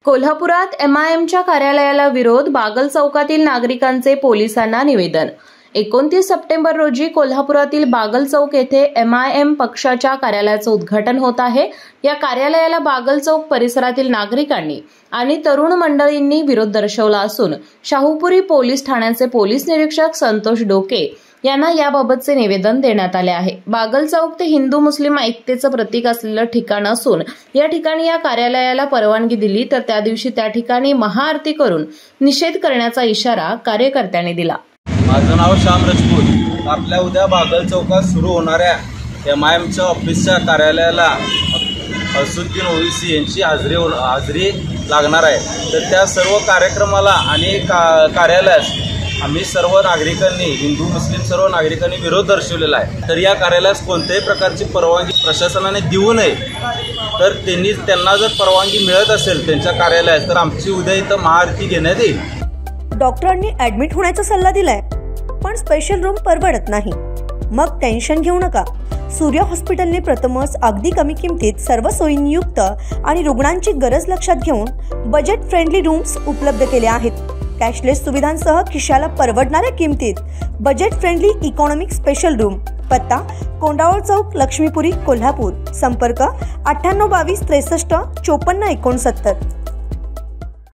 कोल्हापुरात MIMच्या कार्यालयाला विरोध, बागल चौकातील नागरिकांचे पोलिसांना निवेदन। 29 सप्टेंबर रोजी कोल्हापुरातील बागल चौक येथे MIM पक्षाच्या कार्यालयाचे उद्घाटन होत आहे। या कार्यालयाला बागल चौक परिसरातील नागरिकांनी आणि तरुण मंडळींनी विरोध दर्शवला असून शाहूपुरी पोलीस ठाण्याचे पोलीस निरीक्षक संतोष डोके यांना याबाबतचे निवेदन देण्यात आले आहे। बागल चौक ते हिंदू मुस्लिम ऐक्यतेचे प्रतीक असलेले ठिकाण असून या ठिकाणी या कार्यालयाला परवानगी दिली तर त्या दिवशी त्या ठिकाणी महाआरती करून निषेध करण्याचा इशारा कार्यकर्त्यांनी दिला। माझं नाव श्याम राजपूत। आपल्या उद्या बागल चौकात सुरू होणाऱ्या MIMच्या ऑफिसच्या कार्यालयाला असुद्दीन ओवैसी यांची हाजरी लागणार आहे। तर त्या सर्व कार्यक्रमाला आणि कार्यालयास आम्ही सर्व नागरिकांनी, हिंदू मुस्लिम सर्व नागरिकांनी विरोध दर्शवलेला आहे। तर या कार्यालयास कोणत्याही प्रकारची परवानगी प्रशासनाने देऊ नये। तर त्यांना जर परवानगी मिळत असेल त्यांच्या कार्यालयात तर आमची उद्या इथं महाआरती घेण्यात येईल। डॉक्टरांनी ऍडमिट होण्याचा सल्ला दिलाय, पण स्पेशल रूम परवडत नाही। मग टेन्शन घेऊ नका। सूर्य हॉस्पिटलने प्रथमच अगदी कमी किमतीत सर्व सोयींयुक्त आणि रुग्णांची गरज लक्षात घेऊन बजेट फ्रेंडली रूम्स उपलब्ध केले आहेत। कॅशलेस सुविधांसह खिशाला परवडणाऱ्या किमतीत budget friendly economic special room. पत्ता कोंडावळ चौक, लक्ष्मीपुरी, कोल्हापूर। संपर्क 9822 63 54 69।